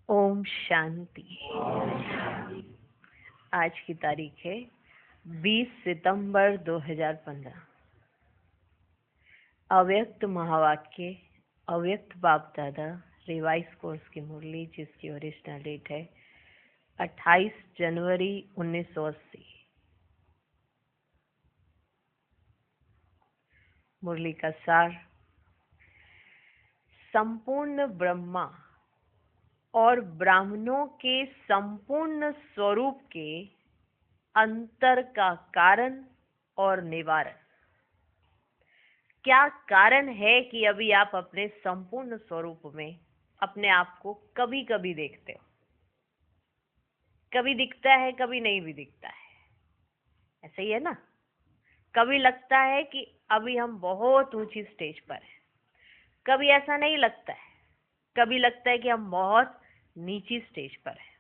ओम शांति। आज की तारीख है 20 सितंबर 2015। अव्यक्त महावाक्य, अव्यक्त बाप दादा, रिवाइज कोर्स की मुरली, जिसकी ओरिजिनल डेट है 28 जनवरी 1980। मुरली का सार: संपूर्ण ब्रह्मा और ब्राह्मणों के संपूर्ण स्वरूप के अंतर का कारण और निवारण। क्या कारण है कि अभी आप अपने संपूर्ण स्वरूप में अपने आप को कभी कभी देखते हो? कभी दिखता है, कभी नहीं भी दिखता है। ऐसा ही है ना? कभी लगता है कि अभी हम बहुत ऊंची स्टेज पर हैं, कभी ऐसा नहीं लगता है, कभी लगता है कि हम बहुत नीची स्टेज पर हैं।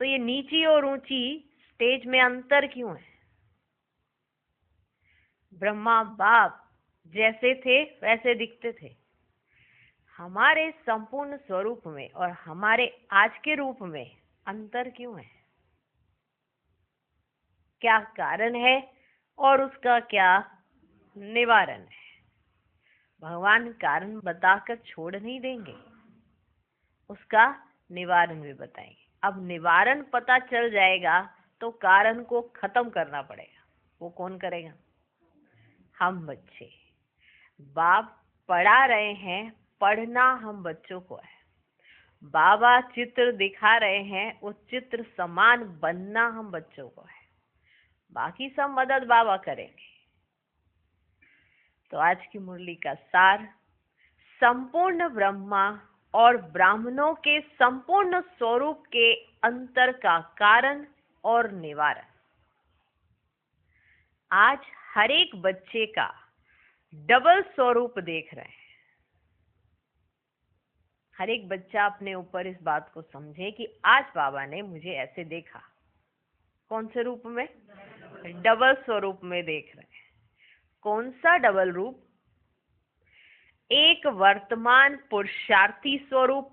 तो ये नीची और ऊंची स्टेज में अंतर क्यों है? ब्रह्मा बाप जैसे थे वैसे दिखते थे। हमारे संपूर्ण स्वरूप में और हमारे आज के रूप में अंतर क्यों है? क्या कारण है और उसका क्या निवारण है? भगवान कारण बताकर छोड़ नहीं देंगे, उसका निवारण भी बताएंगे। अब निवारण पता चल जाएगा तो कारण को खत्म करना पड़ेगा। वो कौन करेगा? हम बच्चे। बाप पढ़ा रहे हैं, पढ़ना हम बच्चों को है। बाबा चित्र दिखा रहे हैं, उस चित्र समान बनना हम बच्चों को है। बाकी सब मदद बाबा करेंगे। तो आज की मुरली का सार: संपूर्ण ब्रह्मा और ब्राह्मणों के संपूर्ण स्वरूप के अंतर का कारण और निवारण। आज हर एक बच्चे का डबल स्वरूप देख रहे हैं। हर एक बच्चा अपने ऊपर इस बात को समझे कि आज बाबा ने मुझे ऐसे देखा। कौन से रूप में? डबल स्वरूप में देख रहे हैं। कौन सा डबल रूप? एक वर्तमान पुरुषार्थी स्वरूप,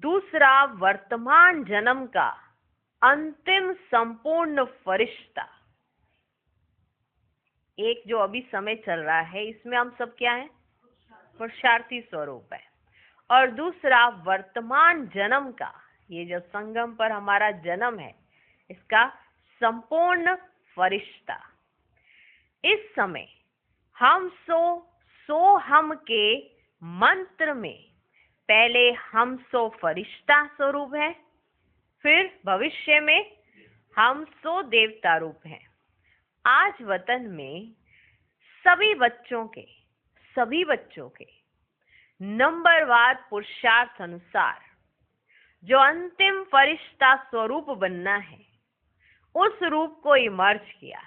दूसरा वर्तमान जन्म का अंतिम संपूर्ण फरिश्ता। एक जो अभी समय चल रहा है, इसमें हम सब क्या है? पुरुषार्थी स्वरूप है। और दूसरा वर्तमान जन्म का, ये जो संगम पर हमारा जन्म है, इसका संपूर्ण फरिश्ता। इस समय हम सो हम के मंत्र में पहले हम सो फरिश्ता स्वरूप है, फिर भविष्य में हम सो देवता रूप है। आज वतन में सभी बच्चों के नंबरवार पुरुषार्थ अनुसार जो अंतिम फरिश्ता स्वरूप बनना है, उस रूप को इमर्ज किया।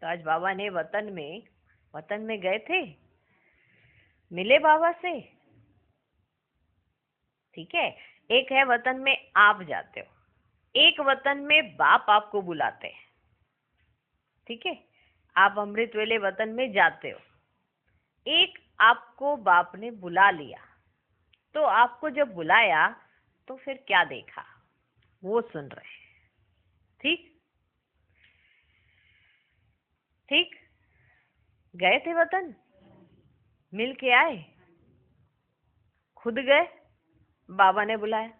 तो आज बाबा ने वतन में गए थे, मिले बाबा से। ठीक है, एक है वतन में आप जाते हो, एक वतन में बाप आपको बुलाते हैं। ठीक है, आप अमृत वेले वतन में जाते हो। एक आपको बाप ने बुला लिया, तो आपको जब बुलाया तो फिर क्या देखा वो सुन रहे हैं। ठीक, गए थे वतन, मिल के आए, खुद गए, बाबा ने बुलाया।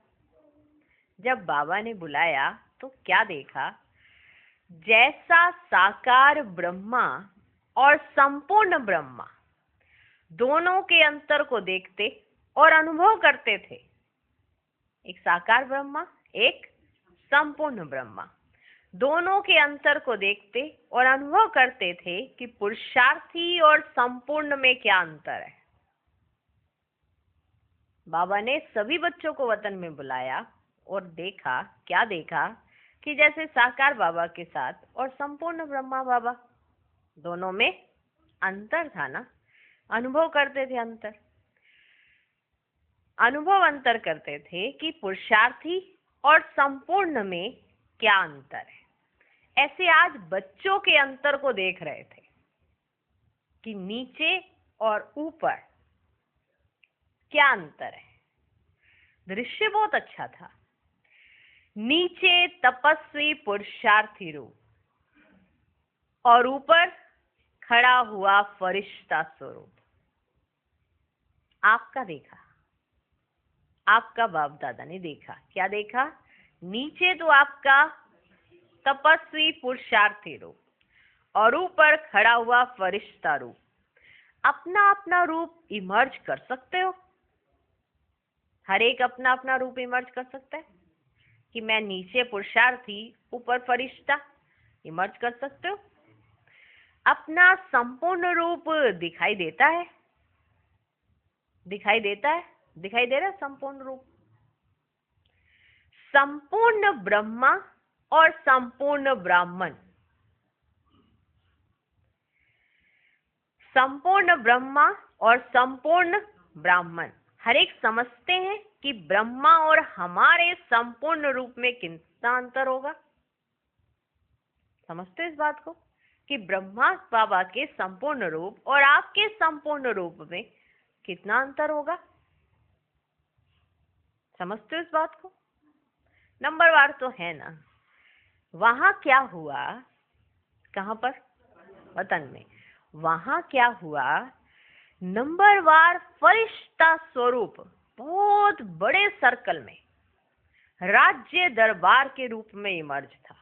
जब बाबा ने बुलाया तो क्या देखा? जैसा साकार ब्रह्मा और संपूर्ण ब्रह्मा दोनों के अंतर को देखते और अनुभव करते थे। एक साकार ब्रह्मा, एक संपूर्ण ब्रह्मा, दोनों के अंतर को देखते और अनुभव करते थे कि पुरुषार्थी और संपूर्ण में क्या अंतर है। बाबा ने सभी बच्चों को वतन में बुलाया और देखा, क्या देखा कि जैसे साकार बाबा के साथ और संपूर्ण ब्रह्मा बाबा, दोनों में अंतर था ना। अनुभव करते थे अंतर करते थे कि पुरुषार्थी और संपूर्ण में क्या अंतर है। ऐसे आज बच्चों के अंतर को देख रहे थे कि नीचे और ऊपर क्या अंतर है। दृश्य बहुत अच्छा था। नीचे तपस्वी पुरुषार्थी रूप और ऊपर खड़ा हुआ फरिश्ता स्वरूप। आपका देखा, आपका बाप दादा ने देखा। क्या देखा? नीचे तो आपका तपस्वी पुरुषार्थी रूप और ऊपर खड़ा हुआ फरिश्ता रूप। अपना अपना रूप इमर्ज कर सकते हो। हर एक अपना अपना रूप इमर्ज कर सकता है कि मैं नीचे पुरुषार्थी, ऊपर फरिश्ता, इमर्ज कर सकते हो। अपना संपूर्ण रूप दिखाई देता है, दिखाई देता है, दिखाई दे रहा है संपूर्ण रूप। संपूर्ण ब्रह्मा और संपूर्ण ब्राह्मण, संपूर्ण ब्रह्मा और संपूर्ण ब्राह्मण हर एक समझते हैं कि ब्रह्मा और हमारे संपूर्ण रूप में कितना अंतर होगा। समझते हो इस बात को कि ब्रह्मा बाबा के संपूर्ण रूप और आपके संपूर्ण रूप में कितना अंतर होगा। समझते हो इस बात को? नंबरवार तो है ना। वहां क्या हुआ? कहां पर? वतन में। वहां क्या हुआ? नंबरवार फरिश्ता स्वरूप बहुत बड़े सर्कल में राज्य दरबार के रूप में इमर्ज था।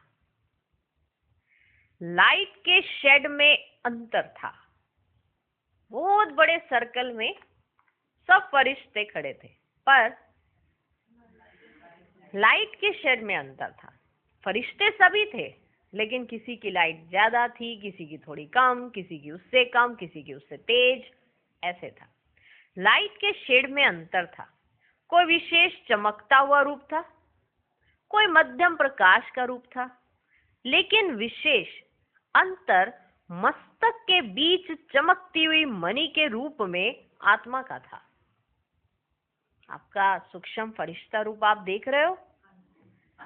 लाइट के शेड में अंतर था। बहुत बड़े सर्कल में सब फरिश्ते खड़े थे, पर लाइट के शेड में अंतर था। फरिश्ते सभी थे, लेकिन किसी की लाइट ज्यादा थी, किसी की थोड़ी कम, किसी की उससे कम, किसी की उससे तेज, ऐसे था। लाइट के शेड में अंतर था। कोई विशेष चमकता हुआ रूप था, कोई मध्यम प्रकाश का रूप था, लेकिन विशेष अंतर मस्तक के बीच चमकती हुई मणि के रूप में आत्मा का था। आपका सूक्ष्म फरिश्ता रूप आप देख रहे हो,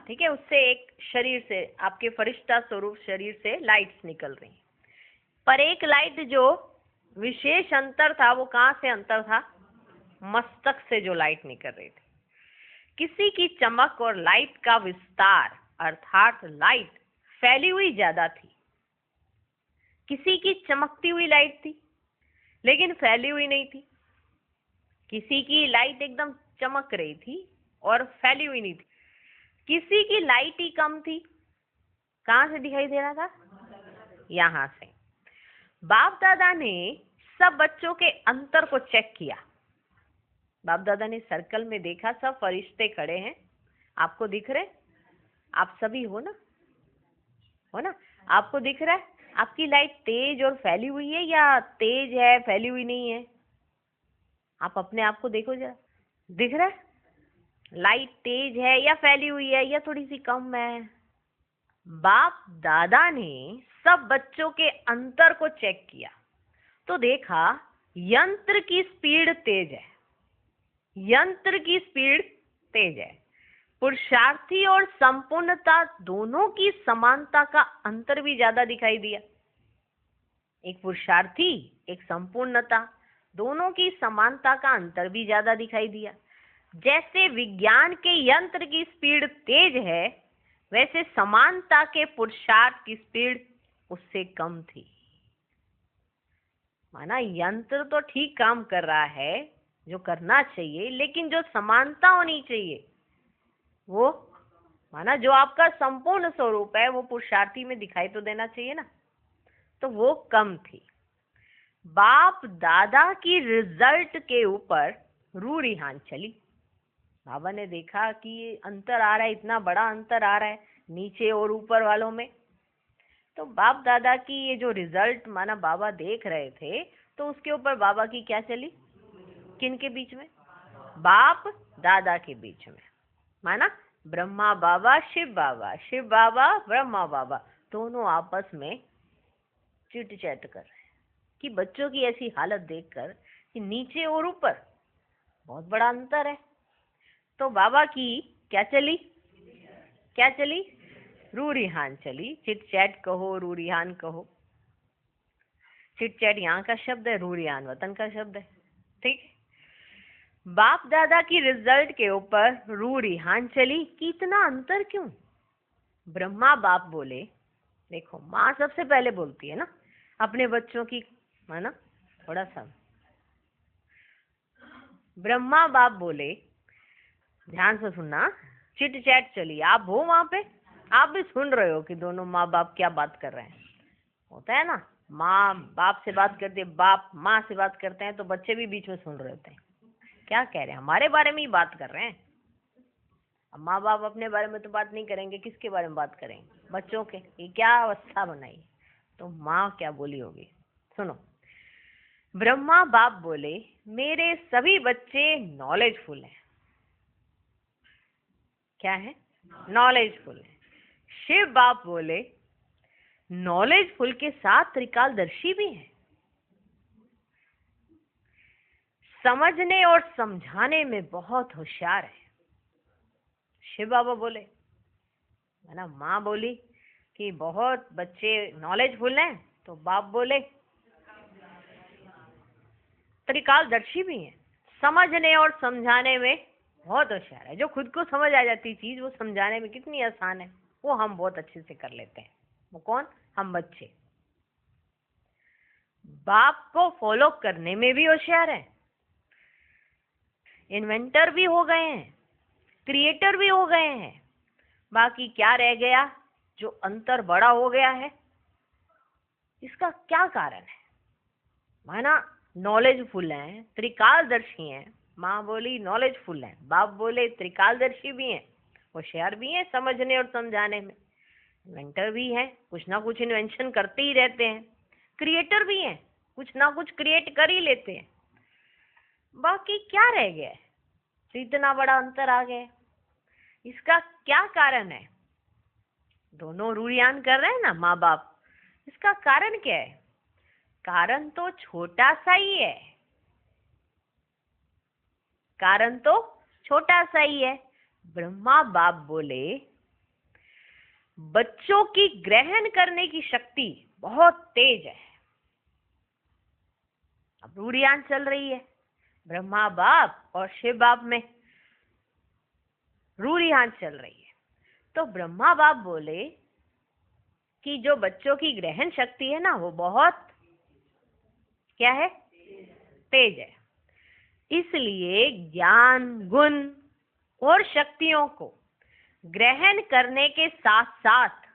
ठीक है? उससे एक शरीर से, आपके फरिश्ता स्वरूप शरीर से लाइट्स निकल रही, पर एक लाइट जो विशेष अंतर था, वो कहां से अंतर था? मस्तक से जो लाइट निकल रही थी। किसी की चमक और लाइट का विस्तार, अर्थात लाइट फैली हुई ज्यादा थी। किसी की चमकती हुई लाइट थी, लेकिन फैली हुई नहीं थी। किसी की लाइट एकदम चमक रही थी और फैली हुई नहीं थी। किसी की लाइट ही कम थी। कहां से दिखाई दे रहा था? यहां से। बाप दादा ने सब बच्चों के अंतर को चेक किया। बाप दादा ने सर्कल में देखा, सब फरिश्ते खड़े हैं। आपको दिख रहे? आप सभी हो ना? हो ना? आपको दिख रहा है? आपकी लाइट तेज और फैली हुई है या तेज है, फैली हुई नहीं है? आप अपने आप को देखो जरा। दिख रहा है? लाइट तेज है या फैली हुई है या थोड़ी सी कम है? बाप दादा ने सब बच्चों के अंतर को चेक किया तो देखा यंत्र की स्पीड तेज है। यंत्र की स्पीड तेज है। पुरुषार्थी और संपूर्णता दोनों की समानता का अंतर भी ज्यादा दिखाई दिया। एक पुरुषार्थी, एक संपूर्णता, दोनों की समानता का अंतर भी ज्यादा दिखाई दिया। जैसे विज्ञान के यंत्र की स्पीड तेज है, वैसे समानता के पुरुषार्थ की स्पीड उससे कम थी। माना यंत्र तो ठीक काम कर रहा है जो करना चाहिए, लेकिन जो समानता होनी चाहिए वो, माना जो आपका संपूर्ण स्वरूप है वो पुरुषार्थी में दिखाई तो देना चाहिए ना, तो वो कम थी। बाप दादा की रिजल्ट के ऊपर रू रिहान चली। बाबा ने देखा कि ये अंतर आ रहा है, इतना बड़ा अंतर आ रहा है नीचे और ऊपर वालों में। तो बाप दादा की ये जो रिजल्ट माना बाबा देख रहे थे, तो उसके ऊपर बाबा की क्या चली? किन के बीच में? बाप दादा के बीच में। माना ब्रह्मा बाबा, शिव बाबा, शिव बाबा, ब्रह्मा बाबा, दोनों आपस में चिट चैट कर रहे हैं कि बच्चों की ऐसी हालत देखकर कि नीचे और ऊपर बहुत बड़ा अंतर है। तो बाबा की क्या चली? क्या चली? रू रिहान चली। चिट चैट कहो, रू रिहान कहो। चिट चैट यहाँ का शब्द है, रू रिहान वतन का शब्द है, ठीक। बाप दादा की रिजल्ट के ऊपर रू रिहान चली कि इतना अंतर क्यों। ब्रह्मा बाप बोले, देखो माँ सबसे पहले बोलती है ना अपने बच्चों की, है ना, थोड़ा सा। ब्रह्मा बाप बोले, ध्यान से सुनना, चिट चैट चली, आप हो वहां पे, आप भी सुन रहे हो कि दोनों माँ बाप क्या बात कर रहे हैं। होता है ना, माँ बाप से बात करती है, बाप माँ से बात करते हैं, तो बच्चे भी बीच में सुन रहे होते हैं क्या कह रहे हैं, हमारे बारे में ही बात कर रहे हैं। अब माँ बाप अपने बारे में तो बात नहीं करेंगे, किसके बारे में बात करेंगे, बच्चों के। ये क्या अवस्था बनाई, तो माँ क्या बोली होगी, सुनो। ब्रह्मा बाप बोले, मेरे सभी बच्चे नॉलेजफुल हैं। क्या है, नॉलेजफुल है। शिव बाप बोले, नॉलेजफुल के साथ त्रिकालदर्शी भी है, समझने और समझाने में बहुत होशियार है। शिव बाबा बोले, है ना, माँ बोली कि बहुत बच्चे नॉलेजफुल हैं, तो बाप बोले त्रिकालदर्शी भी हैं, समझने और समझाने में बहुत होशियार है। जो खुद को समझ आ जाती चीज वो समझाने में कितनी आसान है, वो हम बहुत अच्छे से कर लेते हैं। वो कौन, हम बच्चे। बाप को फॉलो करने में भी होशियार है, इन्वेंटर भी हो गए हैं, क्रिएटर भी हो गए हैं। बाकी क्या रह गया, जो अंतर बड़ा हो गया है, इसका क्या कारण है। माना नॉलेजफुल हैं, त्रिकालदर्शी हैं, माँ बोली नॉलेजफुल हैं, बाप बोले त्रिकालदर्शी भी हैं, होशियार भी हैं समझने और समझाने में, इन्वेंटर भी हैं, कुछ ना कुछ इन्वेंशन करते ही रहते हैं, क्रिएटर भी हैं, कुछ ना कुछ क्रिएट कर ही लेते हैं। बाकी क्या रह गया है, तो इतना बड़ा अंतर आ गया। इसका क्या कारण है, दोनों रूयान कर रहे हैं ना माँ बाप, इसका कारण क्या है। कारण तो छोटा सा ही है, कारण तो छोटा सा ही है। ब्रह्मा बाप बोले, बच्चों की ग्रहण करने की शक्ति बहुत तेज है। अब रूरियान चल रही है ब्रह्मा बाप और शिव बाप में, रूरियान चल रही है। तो ब्रह्मा बाप बोले कि जो बच्चों की ग्रहण शक्ति है ना, वो बहुत क्या है, तेज है। इसलिए ज्ञान, गुण और शक्तियों को ग्रहण करने के साथ साथ,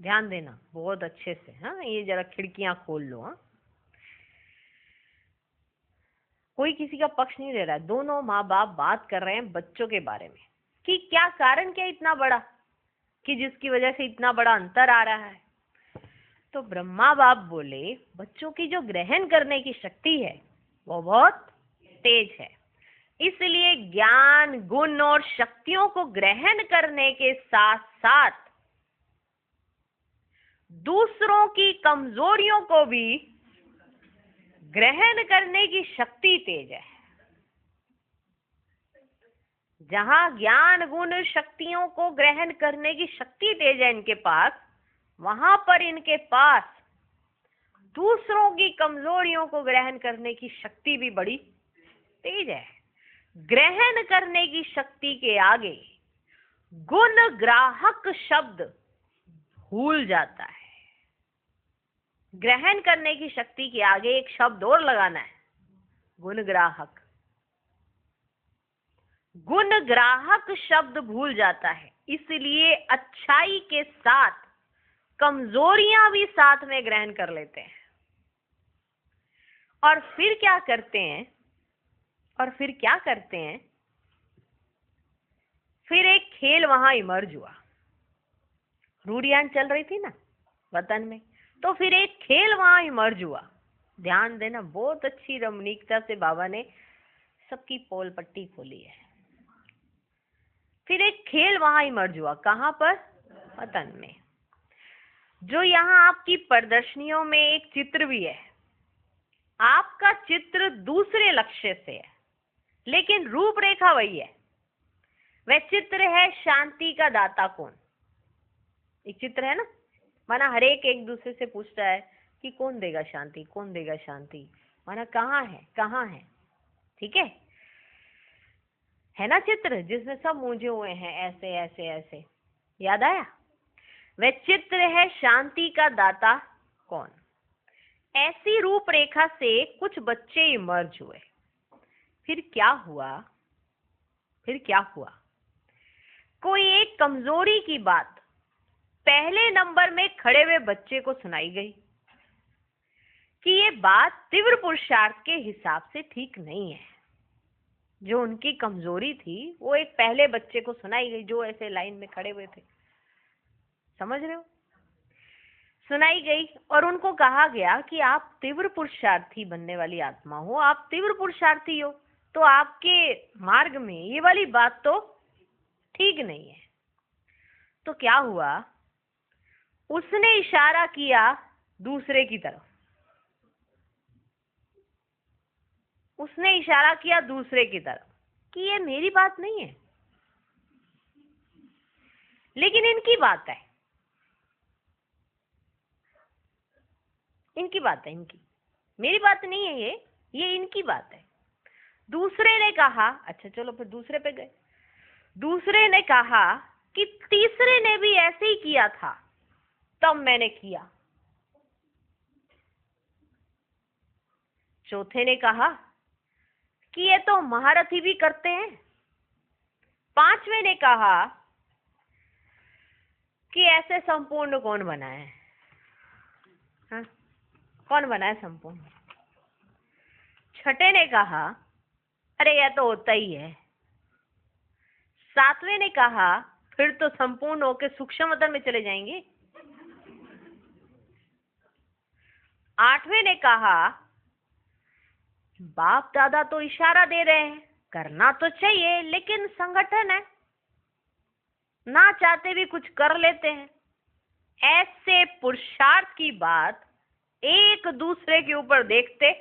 ध्यान देना बहुत अच्छे से, हाँ, ये जरा खिड़कियां खोल लो। हाँ, कोई किसी का पक्ष नहीं ले रहा है, दोनों माँ बाप बात कर रहे हैं बच्चों के बारे में कि क्या कारण, क्या इतना बड़ा कि जिसकी वजह से इतना बड़ा अंतर आ रहा है। तो ब्रह्मा बाप बोले, बच्चों की जो ग्रहण करने की शक्ति है वो बहुत तेज है। इसलिए ज्ञान, गुण और शक्तियों को ग्रहण करने के साथ साथ दूसरों की कमजोरियों को भी ग्रहण करने की शक्ति तेज है। जहां ज्ञान, गुण, शक्तियों को ग्रहण करने की शक्ति तेज है इनके पास, वहां पर इनके पास दूसरों की कमजोरियों को ग्रहण करने की शक्ति भी बड़ी तेज है। ग्रहण करने की शक्ति के आगे गुण ग्राहक शब्द भूल जाता है। ग्रहण करने की शक्ति के आगे एक शब्द और लगाना है, गुण ग्राहक। गुण ग्राहक शब्द भूल जाता है, इसलिए अच्छाई के साथ कमजोरियां भी साथ में ग्रहण कर लेते हैं। और फिर क्या करते हैं, फिर एक खेल वहां इमर्ज हुआ। रूरियान चल रही थी ना वतन में, तो फिर एक खेल वहां इमर्ज हुआ। ध्यान देना, बहुत अच्छी रमणीकता से बाबा ने सबकी पोल पट्टी खोली है। फिर एक खेल वहां इमर्ज हुआ, कहां पर, वतन में। जो यहाँ आपकी प्रदर्शनियों में एक चित्र भी है, आपका चित्र दूसरे लक्ष्य से है लेकिन रूपरेखा वही है। वह चित्र है शांति का दाता कौन। एक चित्र है ना, माना हर एक दूसरे से पूछता है कि कौन देगा शांति, कौन देगा शांति, माना कहाँ है, ठीक है। है ना चित्र जिसमें सब मूंझे हुए हैं, ऐसे ऐसे ऐसे, याद आया? वह चित्र है शांति का दाता कौन। ऐसी रूपरेखा से कुछ बच्चे इमर्ज हुए। फिर क्या हुआ? फिर क्या हुआ? कोई एक कमजोरी की बात पहले नंबर में खड़े हुए बच्चे को सुनाई गई कि ये बात तीव्र पुरुषार्थ के हिसाब से ठीक नहीं है। जो उनकी कमजोरी थी वो एक पहले बच्चे को सुनाई गई जो ऐसे लाइन में खड़े हुए थे, समझ रहे हो? सुनाई गई और उनको कहा गया कि आप तीव्र पुरुषार्थी बनने वाली आत्मा हो, आप तीव्र पुरुषार्थी हो, तो आपके मार्ग में ये वाली बात तो ठीक नहीं है। तो क्या हुआ? उसने इशारा किया दूसरे की तरफ, उसने इशारा किया दूसरे की तरफ कि ये मेरी बात नहीं है, लेकिन इनकी बात है, इनकी बात है, इनकी, मेरी बात नहीं है ये इनकी बात है। दूसरे ने कहा, अच्छा चलो फिर दूसरे पे गए। दूसरे ने कहा कि तीसरे ने भी ऐसे ही किया था, तब मैंने किया। चौथे ने कहा कि ये तो महारथी भी करते हैं। पांचवें ने कहा कि ऐसे संपूर्ण कौन बना है? हाँ? कौन बना है संपूर्ण? छठे ने कहा अरे यह तो होता ही है। सातवें ने कहा फिर तो संपूर्ण होके सूक्ष्मतर में चले जाएंगे। आठवें ने कहा बाप दादा तो इशारा दे रहे हैं, करना तो चाहिए, लेकिन संगठन है, ना चाहते भी कुछ कर लेते हैं। ऐसे पुरुषार्थ की बात एक दूसरे के ऊपर देखते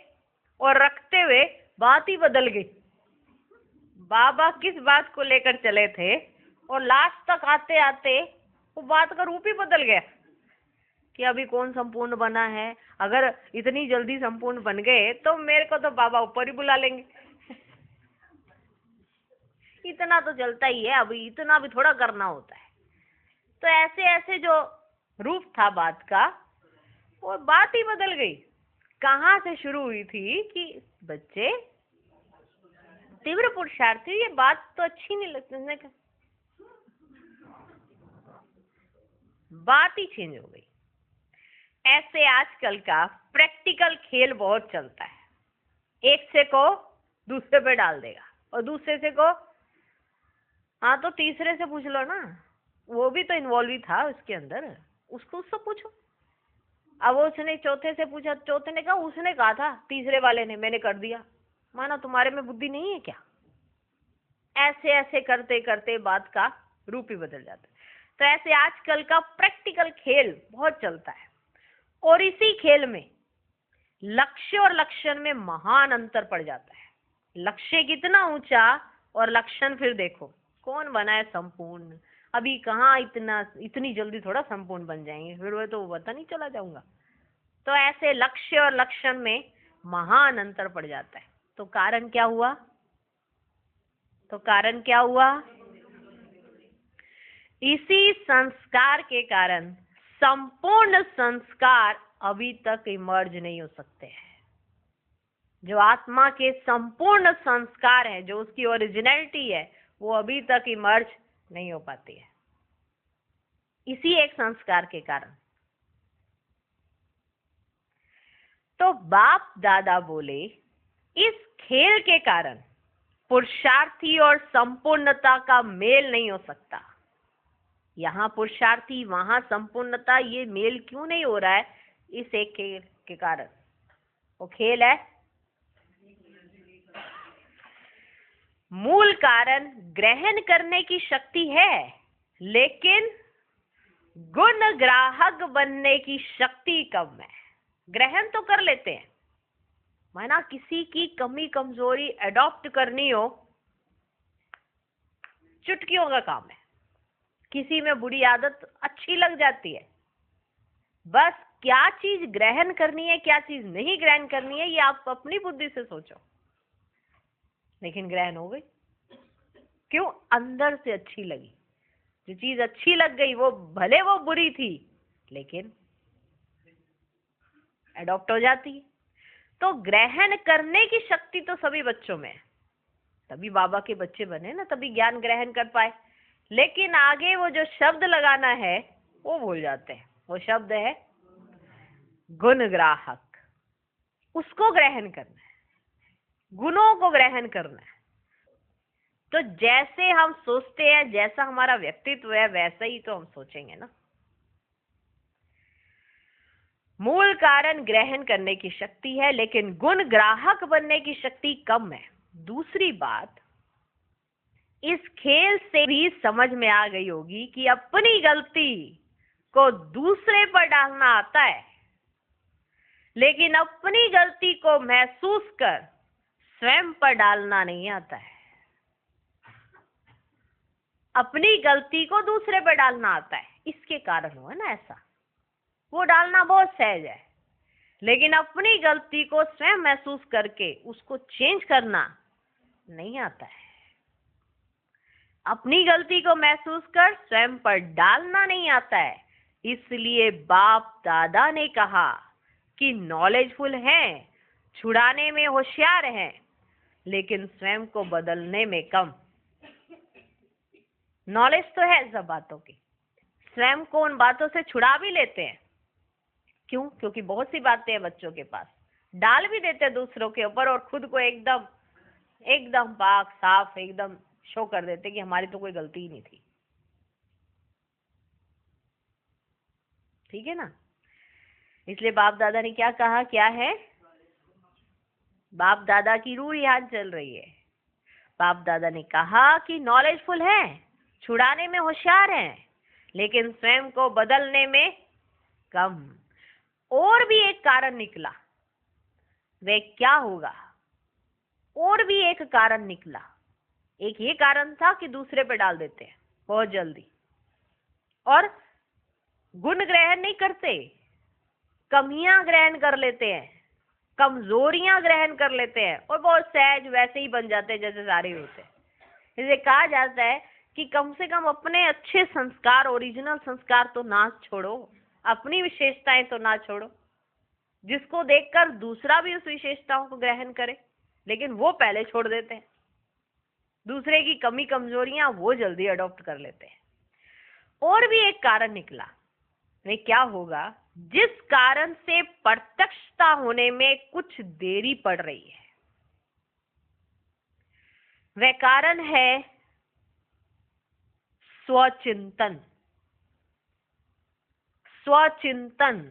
और रखते हुए बात ही बदल गई। बाबा किस बात को लेकर चले थे और लास्ट तक आते आते वो बात का रूप ही बदल गया कि अभी कौन संपूर्ण बना है। अगर इतनी जल्दी संपूर्ण बन गए तो मेरे को तो बाबा ऊपर ही बुला लेंगे। इतना तो चलता ही है, अभी इतना भी थोड़ा करना होता है। तो ऐसे ऐसे जो रूप था बात का, वो बात ही बदल गई। कहाँ से शुरू हुई थी कि बच्चे तीव्र पुरुषार्थी, ये बात तो अच्छी नहीं लगती, बात ही चेंज हो गई। ऐसे आजकल का प्रैक्टिकल खेल बहुत चलता है। एक से को दूसरे पे डाल देगा और दूसरे से को, हाँ तो तीसरे से पूछ लो ना, वो भी तो इन्वॉल्व ही था उसके अंदर, उसको उससे पूछो। अब उसने चौथे से पूछा, चौथे ने कहा उसने कहा था तीसरे वाले ने, मैंने कर दिया। माना तुम्हारे में बुद्धि नहीं है क्या? ऐसे ऐसे करते करते बात का रूप ही बदल जाता है। तो ऐसे आजकल का प्रैक्टिकल खेल बहुत चलता है और इसी खेल में लक्ष्य और लक्षण में महान अंतर पड़ जाता है। लक्ष्य कितना ऊंचा और लक्षण फिर देखो कौन बना है संपूर्ण। अभी कहाँ इतनी जल्दी थोड़ा संपूर्ण बन जाएंगे, फिर वो तो पता नहीं चला जाऊंगा। तो ऐसे लक्ष्य और लक्षण में महान अंतर पड़ जाता है। तो कारण क्या हुआ? तो कारण क्या हुआ? इसी संस्कार के कारण संपूर्ण संस्कार अभी तक इमर्ज नहीं हो सकते हैं। जो आत्मा के संपूर्ण संस्कार है, जो उसकी ओरिजिनलिटी है, वो अभी तक इमर्ज नहीं हो पाती है, इसी एक संस्कार के कारण। तो बाप दादा बोले इस खेल के कारण पुरुषार्थी और संपूर्णता का मेल नहीं हो सकता। यहाँ पुरुषार्थी वहां संपूर्णता, ये मेल क्यों नहीं हो रहा है? इस एक खेल के कारण। वो खेल है, मूल कारण ग्रहण करने की शक्ति है, लेकिन गुण ग्राहक बनने की शक्ति कम है। ग्रहण तो कर लेते हैं, माना किसी की कमी कमजोरी अडॉप्ट करनी हो, चुटकियों का काम है। किसी में बुरी आदत अच्छी लग जाती है, बस क्या चीज ग्रहण करनी है क्या चीज नहीं ग्रहण करनी है ये आप अपनी बुद्धि से सोचो, लेकिन ग्रहण हो गई। अंदर से अच्छी लगी, जो चीज अच्छी लग गई वो भले वो बुरी थी लेकिन अडॉप्ट हो जाती है। तो ग्रहण करने की शक्ति तो सभी बच्चों में है, तभी बाबा के बच्चे बने ना, तभी ज्ञान ग्रहण कर पाए। लेकिन आगे वो जो शब्द लगाना है वो भूल जाते हैं। वो शब्द है गुण ग्राहक, उसको ग्रहण करना है, गुणों को ग्रहण करना है। तो जैसे हम सोचते हैं, जैसा हमारा व्यक्तित्व है, वैसा ही तो हम सोचेंगे ना। मूल कारण ग्रहण करने की शक्ति है, लेकिन गुण ग्राहक बनने की शक्ति कम है। दूसरी बात, इस खेल से भी समझ में आ गई होगी कि अपनी गलती को दूसरे पर डालना आता है, लेकिन अपनी गलती को महसूस कर स्वयं पर डालना नहीं आता है। अपनी गलती को दूसरे पर डालना आता है, इसके कारण हुआ ना ऐसा। वो डालना बहुत सहज है, लेकिन अपनी गलती को स्वयं महसूस करके उसको चेंज करना नहीं आता है। अपनी गलती को महसूस कर स्वयं पर डालना नहीं आता है। इसलिए बाप दादा ने कहा कि नॉलेजफुल हैं, छुड़ाने में होशियार हैं, लेकिन स्वयं को बदलने में कम। नॉलेज तो है सब बातों की, स्वयं को उन बातों से छुड़ा भी लेते हैं। क्यों? क्योंकि बहुत सी बातें हैं बच्चों के पास, डाल भी देते हैं दूसरों के ऊपर और खुद को एकदम पाक साफ एकदम शो कर देते कि हमारी तो कोई गलती ही नहीं थी। ठीक है ना? इसलिए बाप दादा ने क्या कहा, क्या है? बाप दादा की रूह यहाँ चल रही है। बाप दादा ने कहा कि नॉलेजफुल है, छुड़ाने में होशियार हैं, लेकिन स्वयं को बदलने में कम। और भी एक कारण निकला, वे क्या होगा? और भी एक कारण निकला। एक ये कारण था कि दूसरे पे डाल देते हैं बहुत जल्दी और गुण ग्रहण नहीं करते, कमियां ग्रहण कर लेते हैं, कमजोरियां ग्रहण कर लेते हैं और बहुत सहज वैसे ही बन जाते हैं जैसे सारे होते हैं। इसे कहा जाता है कि कम से कम अपने अच्छे संस्कार, ओरिजिनल संस्कार तो ना छोड़ो, अपनी विशेषताएं तो ना छोड़ो, जिसको देखकर दूसरा भी उस विशेषताओं को ग्रहण करे। लेकिन वो पहले छोड़ देते हैं, दूसरे की कमी कमजोरियां वो जल्दी अडॉप्ट कर लेते हैं। और भी एक कारण निकला, वे क्या होगा? जिस कारण से प्रत्यक्षता होने में कुछ देरी पड़ रही है, वह कारण है स्वचिंतन। स्वचिंतन,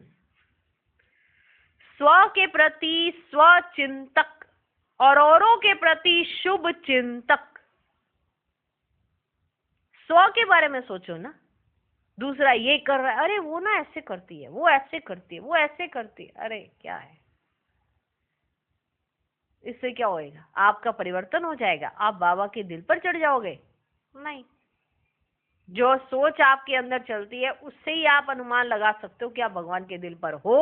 स्व के प्रति स्वचिंतक और औरों के प्रति शुभ चिंतक। स्व के बारे में सोचो ना, दूसरा ये कर रहा है, अरे वो ना ऐसे करती है, वो ऐसे करती है, वो ऐसे करती है, अरे क्या है? इससे क्या होएगा? आपका परिवर्तन हो जाएगा? आप बाबा के दिल पर चढ़ जाओगे? नहीं। जो सोच आपके अंदर चलती है उससे ही आप अनुमान लगा सकते हो कि आप भगवान के दिल पर हो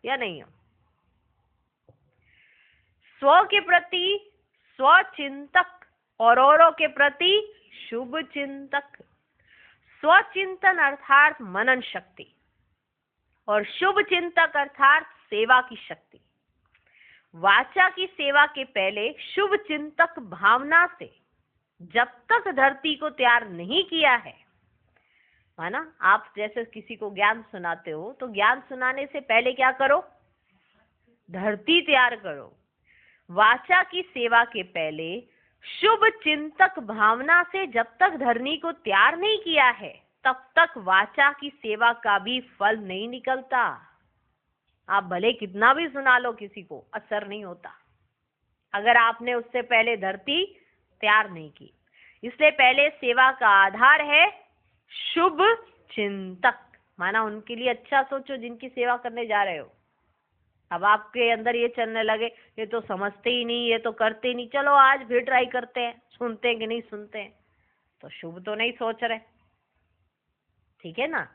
या नहीं हो। स्व के प्रति स्वचिंतक और औरों के प्रति शुभ चिंतक। स्वचिंतन अर्थात मनन शक्ति और शुभ चिंतक अर्थात सेवा की शक्ति। वाचा की सेवा के पहले शुभ चिंतक भावना से जब तक धरती को तैयार नहीं किया है ना, आप जैसे किसी को ज्ञान सुनाते हो तो ज्ञान सुनाने से पहले क्या करो? धरती तैयार करो। वाचा की सेवा के पहले शुभ चिंतक भावना से जब तक धरनी को तैयार नहीं किया है तब तक वाचा की सेवा का भी फल नहीं निकलता। आप भले कितना भी सुना लो, किसी को असर नहीं होता अगर आपने उससे पहले धरती तैयार नहीं की। इसलिए पहले सेवा का आधार है शुभ चिंतक, माना उनके लिए अच्छा सोचो जिनकी सेवा करने जा रहे हो। अब आपके अंदर ये चलने लगे, ये तो समझते ही नहीं, ये तो करते ही नहीं, चलो आज फिर ट्राई करते हैं, सुनते हैं कि नहीं सुनते हैं, तो शुभ तो नहीं सोच रहे। ठीक है ना?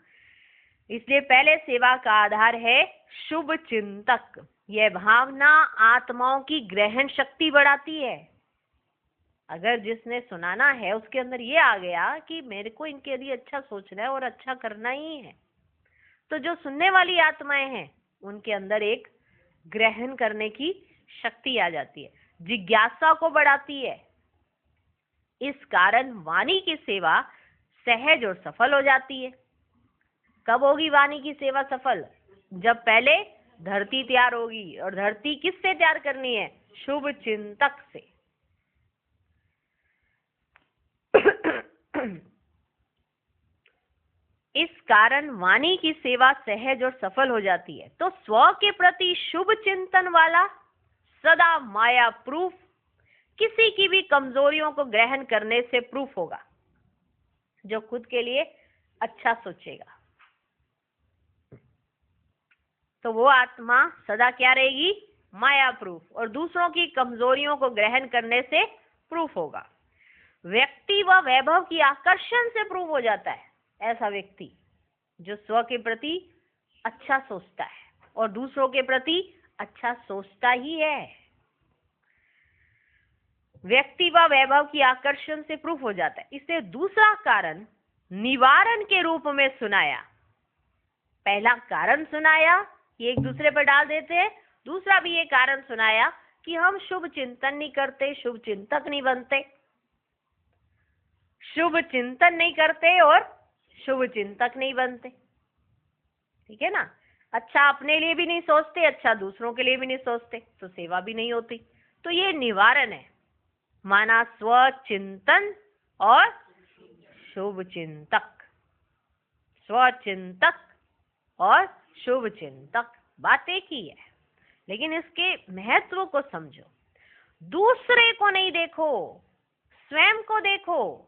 इसलिए पहले सेवा का आधार है शुभ चिंतक। यह भावना आत्माओं की ग्रहण शक्ति बढ़ाती है। अगर जिसने सुनाना है उसके अंदर ये आ गया कि मेरे को इनके लिए अच्छा सोचना है और अच्छा करना ही है, तो जो सुनने वाली आत्माएं हैं उनके अंदर एक ग्रहण करने की शक्ति आ जाती है, जिज्ञासा को बढ़ाती है। इस कारण वाणी की सेवा सहज और सफल हो जाती है। कब होगी वाणी की सेवा सफल? जब पहले धरती तैयार होगी, और धरती किससे तैयार करनी है? शुभ चिंतक से। इस कारण वाणी की सेवा सहज और सफल हो जाती है। तो स्व के प्रति शुभ चिंतन वाला सदा माया प्रूफ, किसी की भी कमजोरियों को ग्रहण करने से प्रूफ होगा। जो खुद के लिए अच्छा सोचेगा तो वो आत्मा सदा क्या रहेगी? माया प्रूफ, और दूसरों की कमजोरियों को ग्रहण करने से प्रूफ होगा। व्यक्ति व वैभव की आकर्षण से प्रूफ हो जाता है ऐसा व्यक्ति जो स्व के प्रति अच्छा सोचता है और दूसरों के प्रति अच्छा सोचता ही है। व्यक्ति व वैभव की आकर्षण से प्रूफ हो जाता है। इससे दूसरा कारण निवारण के रूप में सुनाया। पहला कारण सुनाया कि एक दूसरे पर डाल देते हैं, दूसरा भी ये कारण सुनाया कि हम शुभ चिंतन नहीं करते, शुभ चिंतक नहीं बनते, शुभ चिंतन नहीं करते और शुभ चिंतक नहीं बनते। ठीक है ना? अच्छा अपने लिए भी नहीं सोचते, अच्छा दूसरों के लिए भी नहीं सोचते, तो सेवा भी नहीं होती। तो ये निवारण है, माना स्वचिंतन और शुभ चिंतक। स्वचिंतक और शुभ चिंतक बात एक ही है, लेकिन इसके महत्व को समझो। दूसरे को नहीं देखो, स्वयं को देखो,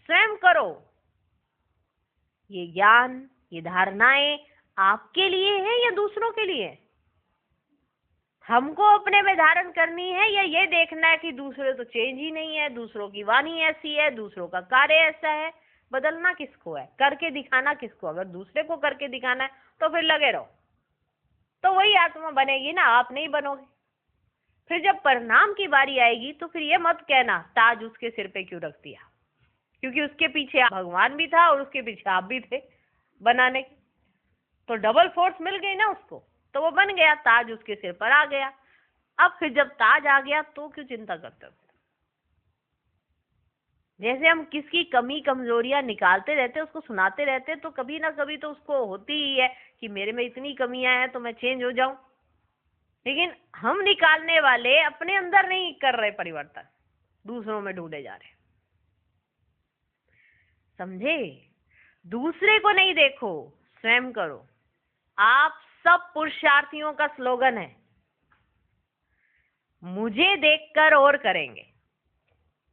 स्वयं करो। ये ज्ञान, ये धारणाएं आपके लिए है या दूसरों के लिए? हमको अपने में धारण करनी है या ये देखना है कि दूसरे तो चेंज ही नहीं है, दूसरों की वाणी ऐसी है, दूसरों का कार्य ऐसा है। बदलना किसको है? करके दिखाना किसको? अगर दूसरे को करके दिखाना है तो फिर लगे रहो, तो वही आत्मा बनेगी ना, आप नहीं बनोगे। फिर जब परिणाम की बारी आएगी तो फिर ये मत कहना ताज उसके सिर पे क्यों रख दिया, क्योंकि उसके पीछे भगवान भी था और उसके पीछे आप भी थे बनाने के। तो डबल फोर्स मिल गई ना उसको, तो वो बन गया, ताज उसके सिर पर आ गया। अब फिर जब ताज आ गया तो क्यों चिंता करते हो? जैसे हम किसकी कमी कमजोरियां निकालते रहते, उसको सुनाते रहते, तो कभी ना कभी तो उसको होती ही है कि मेरे में इतनी कमियां हैं तो मैं चेंज हो जाऊं। लेकिन हम निकालने वाले अपने अंदर नहीं कर रहे परिवर्तन, दूसरों में ढूंढे जा रहे। समझे? दूसरे को नहीं देखो, स्वयं करो। आप सब पुरुषार्थियों का स्लोगन है, मुझे देखकर और करेंगे।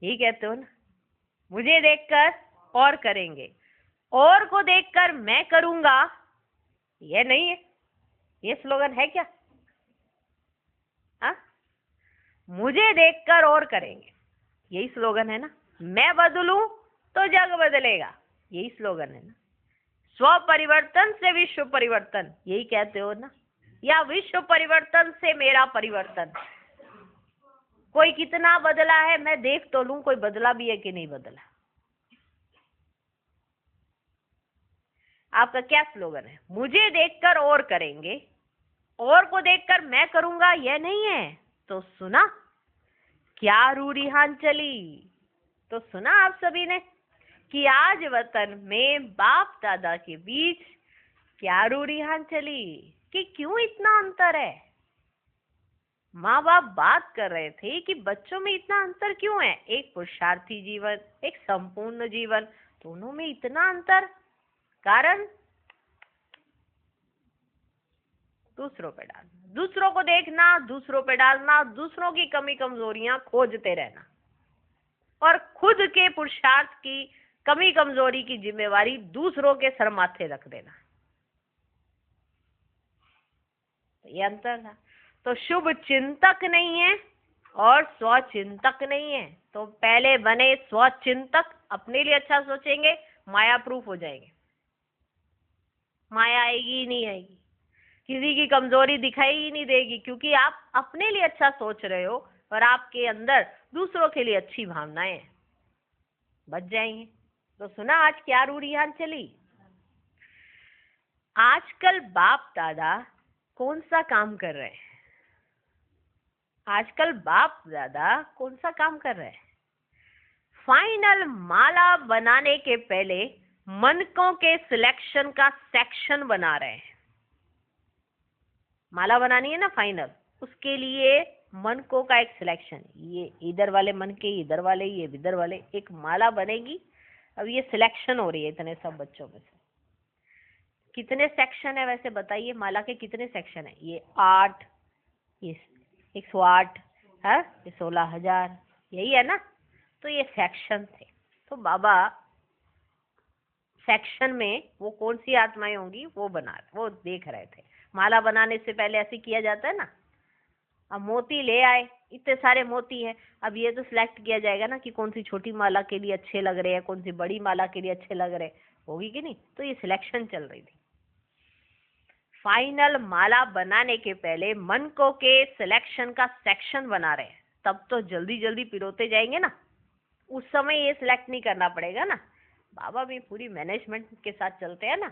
यही कहते हो ना, मुझे देखकर और करेंगे, और को देखकर मैं करूंगा, ये नहीं है। ये स्लोगन है क्या? हा? मुझे देखकर और करेंगे, यही स्लोगन है ना। मैं बदलूं तो जग बदलेगा, यही स्लोगन है ना। स्व परिवर्तन से विश्व परिवर्तन, यही कहते हो ना। या विश्व परिवर्तन से मेरा परिवर्तन। कोई कितना बदला है मैं देख तो लूं, कोई बदला भी है कि नहीं बदला। आपका क्या स्लोगन है? मुझे देखकर और करेंगे, और को देखकर मैं करूंगा, यह नहीं है। तो सुना क्या रूरिहान चली? तो सुना आप सभी ने कि आज वतन में बाप दादा के बीच क्या रूरिहान चली, कि क्यों इतना अंतर है। माँ बाप बात कर रहे थे कि बच्चों में इतना अंतर क्यों है, एक पुरुषार्थी जीवन, एक संपूर्ण जीवन, दोनों में इतना अंतर। कारण दूसरों पे डालना, दूसरों को देखना, दूसरों पे डालना, दूसरों की कमी कमजोरियां खोजते रहना, और खुद के पुरुषार्थ की कमी कमजोरी की जिम्मेवारी दूसरों के सर माथे रख देना। ये अंतर था। तो शुभ चिंतक नहीं है और स्वचिंतक नहीं है। तो पहले बने स्वचिंतक, अपने लिए अच्छा सोचेंगे, माया प्रूफ हो जाएंगे। माया आएगी ही नहीं आएगी, किसी की कमजोरी दिखाई ही नहीं देगी, क्योंकि आप अपने लिए अच्छा सोच रहे हो, और आपके अंदर दूसरों के लिए अच्छी भावनाएं बच जाएंगी। तो सुना आज क्या रूढ़ियां चली। आजकल बाप दादा कौन सा काम कर रहे हैं? आजकल बाप दादा कौन सा काम कर रहे हैं? फाइनल माला बनाने के पहले मनकों के सिलेक्शन का सेक्शन बना रहे हैं। माला बनानी है ना फाइनल, उसके लिए मनकों का एक सिलेक्शन, ये इधर वाले मन के, इधर वाले, ये इधर वाले, एक माला बनेगी। अब ये सिलेक्शन हो रही है इतने सब बच्चों में से। कितने सेक्शन है वैसे बताइए? माला के कितने सेक्शन है? ये 8, ये 108 है, ये 16,000, यही है ना। तो ये सेक्शन थे। तो बाबा सेक्शन में वो कौन सी आत्माएं होंगी वो देख रहे थे। माला बनाने से पहले ऐसे किया जाता है ना। अब मोती ले आए, इतने सारे मोती हैं, अब ये तो सिलेक्ट किया जाएगा ना कि कौन सी छोटी माला के लिए अच्छे लग रहे हैं, कौन सी बड़ी माला के लिए अच्छे लग रहे, होगी कि नहीं। तो ये सिलेक्शन चल रही थी। फाइनल माला बनाने के पहले मनकों के सिलेक्शन का सेक्शन बना रहे हैं। तब तो जल्दी जल्दी पिरोते जाएंगे ना, उस समय ये सिलेक्ट नहीं करना पड़ेगा ना। बाबा भी पूरी मैनेजमेंट के साथ चलते हैं ना,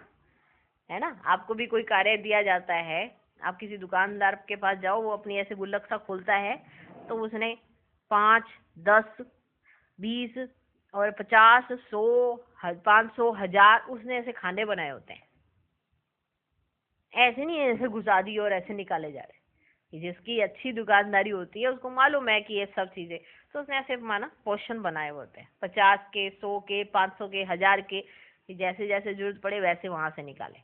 है ना। आपको भी कोई कार्य दिया जाता है, आप किसी दुकानदार के पास जाओ, वो अपनी ऐसे गुल्लक सा खोलता है, तो उसने 5, 10, 20 और 50, 100, 500, 1000 उसने ऐसे खाने बनाए होते हैं। ऐसे नहीं ऐसे घुसा दिए और ऐसे निकाले जा रहे। जिसकी अच्छी दुकानदारी होती है उसको मालूम है कि ये सब चीजें, तो उसने ऐसे माना पोर्शन बनाए होते हैं, 50 के, 100 के, 500 के, 1000 के, जैसे जैसे जरूरत पड़े वैसे वहां से निकाले।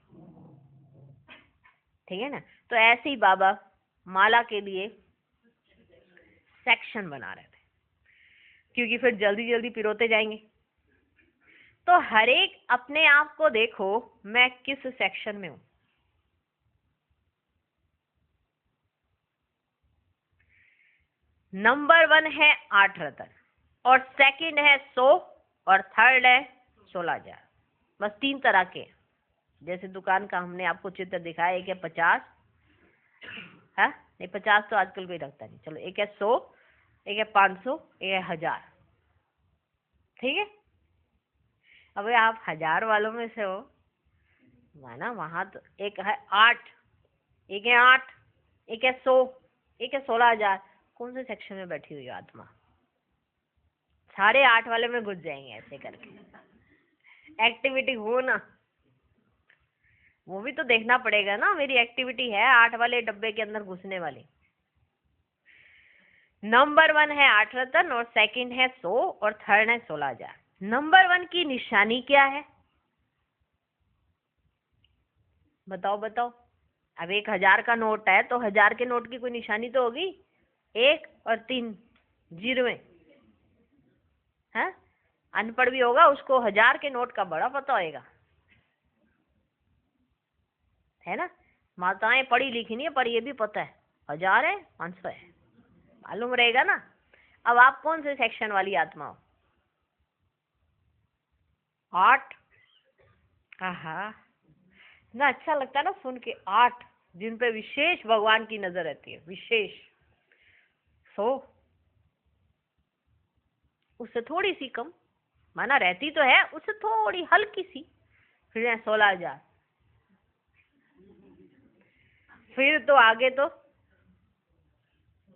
ठीक है ना। तो ऐसे ही बाबा माला के लिए सेक्शन बना रहे थे, क्योंकि फिर जल्दी जल्दी पिरोते जाएंगे। तो हर एक अपने आप को देखो, मैं किस सेक्शन में हूं। नंबर 1 है 8 रतन, और सेकंड है 100, और थर्ड है 16,000। बस 3 तरह के। जैसे दुकान का हमने आपको चित्र दिखाया, एक है 50 है, नहीं 50 तो आजकल कोई रखता नहीं, चलो एक है 100, एक है 500, एक है 1000। ठीक है। अब आप 1000 वालों में से हो माना, वहां तो एक है 8, एक है 8, एक है 100, एक है 16,000। कौन से सेक्शन में बैठी हुई आत्मा? सारे 8 वाले में घुस जाएंगे ऐसे करके। एक्टिविटी हो ना, वो भी तो देखना पड़ेगा ना, मेरी एक्टिविटी है 8 वाले डब्बे के अंदर घुसने वाली। नंबर 1 है 8 रतन, और सेकंड है 100, और थर्ड है 16,000। नंबर 1 की निशानी क्या है? बताओ बताओ। अब 1,000 का नोट है तो 1000 के नोट की कोई निशानी तो होगी, 1 और 3 जीरो है। अनपढ़ भी होगा, उसको 1000 के नोट का बड़ा पता होएगा, है ना। माताएं पढ़ी लिखी नहीं है, पर ये भी पता है 1000 है, 500 है, मालूम रहेगा ना। अब आप कौन से सेक्शन वाली आत्मा हो? 8। हाँ, ना अच्छा लगता है ना सुन के। 8 जिन पे विशेष भगवान की नजर रहती है, विशेष। 100 उससे थोड़ी सी कम, माना रहती तो है, उससे थोड़ी हल्की सी। फिर 16,000, फिर तो आगे तो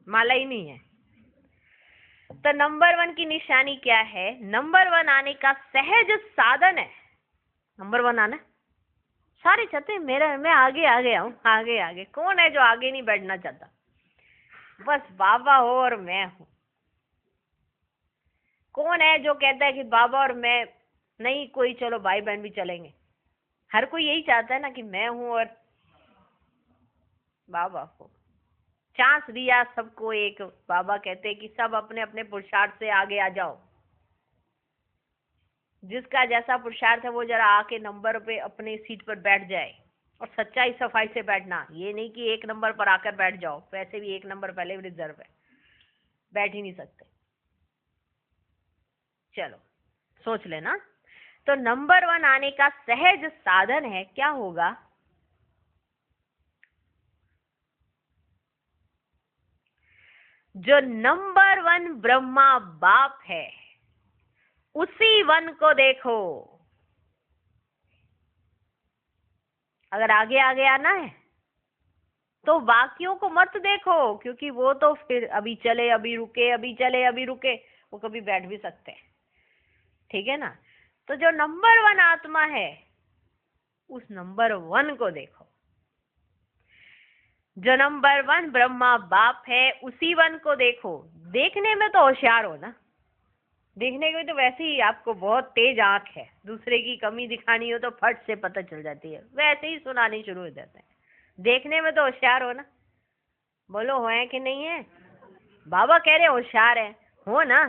माला ही नहीं है। तो नंबर 1 की निशानी क्या है? नंबर 1 आने का सहज साधन है। नंबर 1 आना, सारे चाहते हैं मेरा, मैं आगे आ गया हूँ, आगे आगे। कौन है जो आगे नहीं बैठना चाहता? बस बाबा हो और मैं हूँ। कौन है जो कहता है कि बाबा और मैं नहीं, कोई चलो भाई बहन भी चलेंगे। हर कोई यही चाहता है ना कि मैं हूँ और बाबा को चांस दिया सबको एक। बाबा कहते हैं कि सब अपने अपने पुरुषार्थ से आगे आ जाओ। जिसका जैसा पुरुषार्थ है वो जरा आके नंबर पे अपनी सीट पर बैठ जाए, और सच्चाई सफाई से बैठना। ये नहीं कि 1 नंबर पर आकर बैठ जाओ, वैसे भी 1 नंबर पहले भी रिजर्व है, बैठ ही नहीं सकते। चलो सोच लेना। तो नंबर 1 आने का सहज साधन है, क्या होगा? जो नंबर 1 ब्रह्मा बाप है, उसी वन को देखो। अगर आगे आगे आना है तो बाकियों को मत देखो, क्योंकि वो तो फिर अभी चले अभी रुके, अभी चले अभी रुके, वो कभी बैठ भी सकते हैं, ठीक है ना। तो जो नंबर 1 आत्मा है, उस नंबर 1 को देखो। जो नंबर 1 ब्रह्मा बाप है, उसी वन को देखो। देखने में तो होशियार हो ना, देखने में तो वैसे ही आपको बहुत तेज आंख है, दूसरे की कमी दिखानी हो तो फट से पता चल जाती है, वैसे ही सुनानी शुरू हो जाता है। देखने में तो होशियार हो ना, बोलो हो है कि नहीं है? बाबा कह रहे होशियार है, हो ना।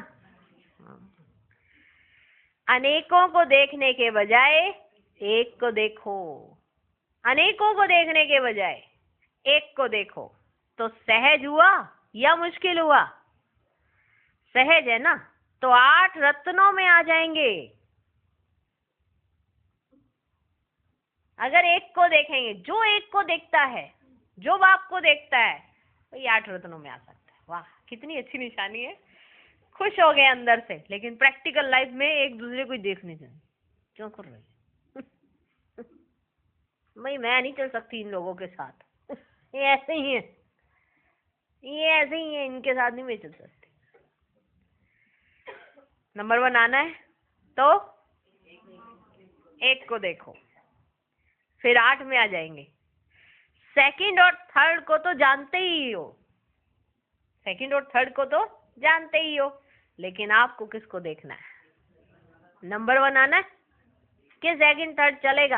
अनेकों को देखने के बजाय एक को देखो, अनेकों को देखने के बजाय एक को देखो, तो सहज हुआ या मुश्किल हुआ? सहज है ना, तो 8 रत्नों में आ जाएंगे। अगर एक को देखेंगे, जो एक को देखता है, जो बाप को देखता है, तो ये 8 रत्नों में आ सकता है। वाह, कितनी अच्छी निशानी है। खुश हो गए अंदर से, लेकिन प्रैक्टिकल लाइफ में एक दूसरे को देख नहीं जाए, क्यों कर रहे भाई, मैं नहीं चल सकती इन लोगों के साथ, ये ऐसे ही है, ये ऐसे ही है, इनके साथ नहीं मैं चल सकती। नंबर 1 आना है तो एक को देखो, फिर 8 में आ जाएंगे। सेकंड और थर्ड को तो जानते ही हो, सेकंड और थर्ड को तो जानते ही हो, लेकिन आपको किसको देखना है? नंबर 1 आना है कि सेकंड थर्ड चलेगा?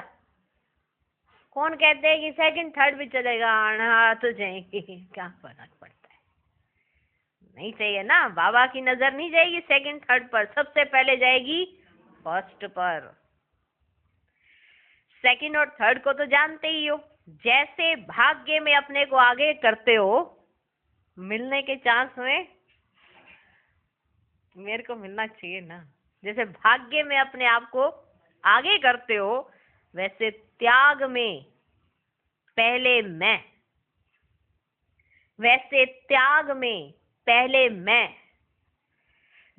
कौन कहते हैं कि सेकंड थर्ड भी चलेगा? आना तो जाएंगे, क्या फर्क पड़ता है? नहीं चाहिए ना, बाबा की नजर नहीं जाएगी सेकंड थर्ड पर, सबसे पहले जाएगी फर्स्ट पर। सेकंड और थर्ड को तो जानते ही हो। जैसे भाग्य में अपने को आगे करते हो, मिलने के चांस हुए, मेरे को मिलना चाहिए ना। जैसे भाग्य में अपने आप को आगे करते हो, वैसे त्याग में पहले मैं, वैसे त्याग में पहले मैं।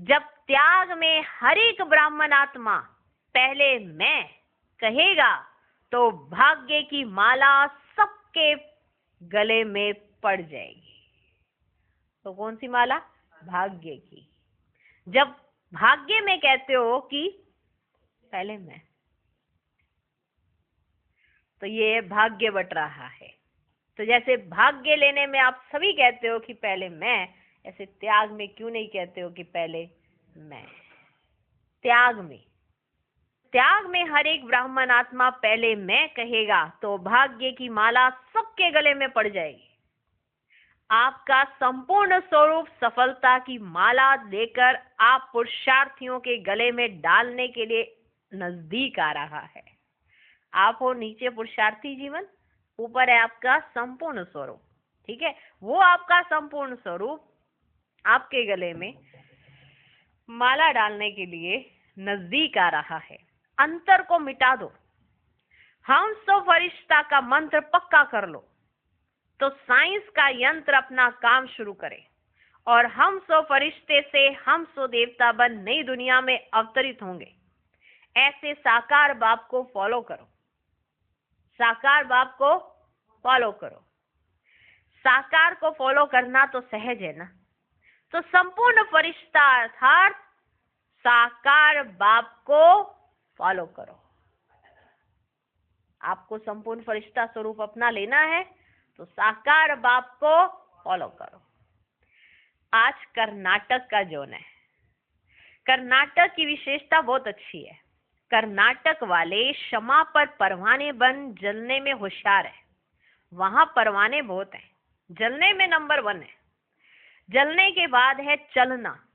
जब त्याग में हर एक ब्राह्मण आत्मा पहले मैं कहेगा, तो भाग्य की माला सबके गले में पड़ जाएगी। तो कौन सी माला? भाग्य की। जब भाग्य में कहते हो कि पहले मैं, तो ये भाग्य बट रहा है। तो जैसे भाग्य लेने में आप सभी कहते हो कि पहले मैं, ऐसे त्याग में क्यों नहीं कहते हो कि पहले मैं? त्याग में हर एक ब्राह्मण आत्मा पहले मैं कहेगा, तो भाग्य की माला सबके गले में पड़ जाएगी। आपका संपूर्ण स्वरूप सफलता की माला लेकर आप पुरुषार्थियों के गले में डालने के लिए नजदीक आ रहा है। आप हो नीचे पुरुषार्थी जीवन, ऊपर है आपका संपूर्ण स्वरूप, ठीक है। वो आपका संपूर्ण स्वरूप आपके गले में माला डालने के लिए नजदीक आ रहा है। अंतर को मिटा दो, हम सो फरिश्ता का मंत्र पक्का कर लो, तो साइंस का यंत्र अपना काम शुरू करे और हम सो फरिश्ते से हम सो देवता बन नई दुनिया में अवतरित होंगे। ऐसे साकार बाप को फॉलो करो, साकार बाप को फॉलो करो। साकार को फॉलो करना तो सहज है ना, तो संपूर्ण फरिश्ता अर्थात साकार बाप को फॉलो करो। आपको संपूर्ण फरिश्ता स्वरूप अपना लेना है, तो साकार बाप को फॉलो करो। आज कर्नाटक का जोन है। कर्नाटक की विशेषता बहुत अच्छी है। कर्नाटक वाले क्षमा पर परवाने बन जलने में होशियार है। वहां परवाने बहुत हैं, जलने में नंबर 1 है। जलने के बाद है चलना,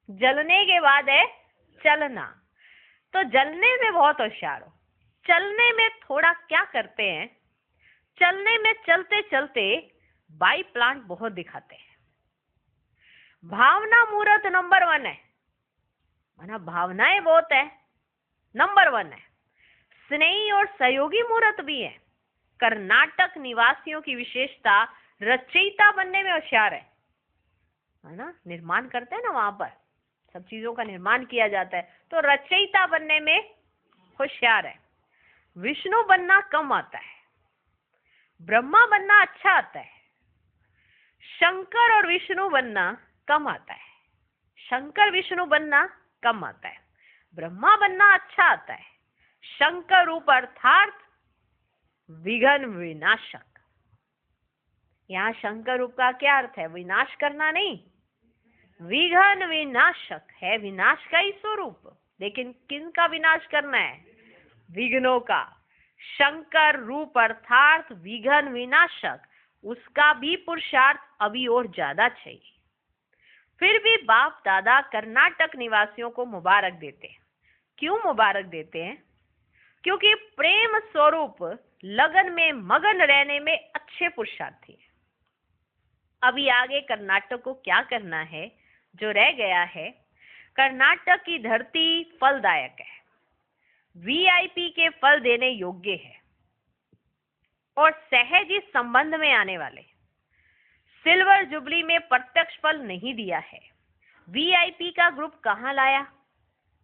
जलने के बाद है चलना। तो जलने में बहुत होशियार हो, चलने में थोड़ा क्या करते हैं, चलने में चलते चलते बाई प्लांट बहुत दिखाते हैं। भावना मूर्त नंबर 1 है, माना भावनाएं बहुत है, नंबर 1 है। स्नेही और सहयोगी मूर्त भी है। कर्नाटक निवासियों की विशेषता रचयिता बनने में होशियार है ना। निर्माण करते हैं ना, वहां पर सब चीजों का निर्माण किया जाता है, तो रचयिता बनने में होशियार है। विष्णु बनना कम आता है, ब्रह्मा बनना अच्छा आता है। शंकर और विष्णु बनना कम आता है, शंकर विष्णु बनना कम आता है। ब्रह्मा बनना अच्छा आता है, शंकर रूप अर्थात विघ्न विनाशक। यहाँ शंकर रूप का क्या अर्थ है? विनाश करना नहीं, विघ्न विनाशक है, विनाश का ही स्वरूप। लेकिन किन का विनाश करना है? विघ्नों का। शंकर रूप अर्थात विघ्न विनाशक, उसका भी पुरुषार्थ अभी और ज्यादा चाहिए। फिर भी बाप दादा कर्नाटक निवासियों को मुबारक देते हैं। क्यों मुबारक देते हैं? क्योंकि प्रेम स्वरूप लगन में मगन रहने में अच्छे पुरुषार्थी है। अभी आगे कर्नाटक को क्या करना है? जो रह गया है, कर्नाटक की धरती फलदायक है, वीआईपी के फल देने योग्य है और सहज इस संबंध में आने वाले। सिल्वर जुबली में प्रत्यक्ष फल नहीं दिया है। वीआईपी का ग्रुप कहाँ लाया?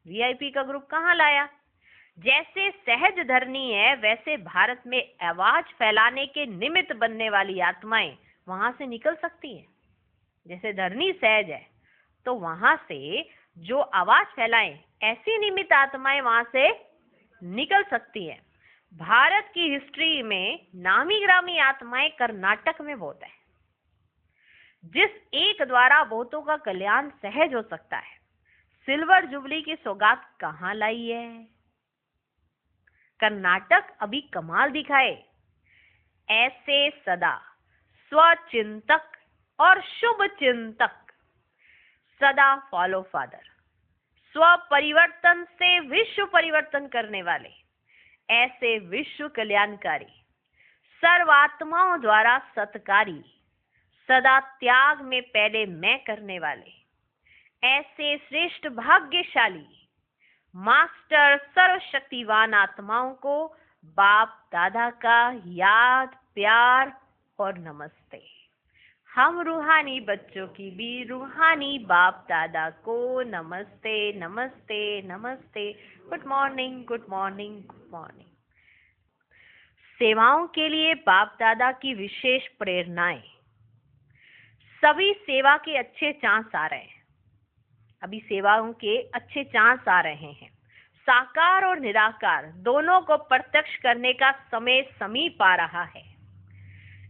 वीआईपी का ग्रुप कहाँ लाया? जैसे सहज धरनी है, वैसे भारत में आवाज फैलाने के निमित्त बनने वाली आत्माएं वहां से निकल सकती हैं। जैसे धरनी सहज है, तो वहां से जो आवाज फैलाएं, ऐसी निमित्त आत्माएं वहां से निकल सकती हैं। भारत की हिस्ट्री में नामी ग्रामी आत्माएं कर्नाटक में बहुत है, जिस एक द्वारा बहुतों का कल्याण सहज हो सकता है। सिल्वर जुबली की सौगात कहाँ लाई है? कर्नाटक अभी कमाल दिखाए। ऐसे सदा स्वचिंतक और शुभ चिंतक, सदा फॉलो फादर, स्व परिवर्तन से विश्व परिवर्तन करने वाले, ऐसे विश्व कल्याणकारी, सर्वात्माओं द्वारा सत्कारी, सदा त्याग में पहले मैं करने वाले, ऐसे श्रेष्ठ भाग्यशाली मास्टर सर्वशक्तिवान आत्माओं को बाप दादा का याद, प्यार और नमस्ते। हम रूहानी बच्चों की भी रूहानी बाप दादा को नमस्ते नमस्ते नमस्ते। Good morning, good morning, good morning. सेवाओं के लिए बाप दादा की विशेष प्रेरणाएं। सभी सेवा के अच्छे चांस आ रहे हैं। अभी सेवाओं के अच्छे चांस आ रहे हैं। साकार और निराकार दोनों को प्रत्यक्ष करने का समय समीप आ रहा है।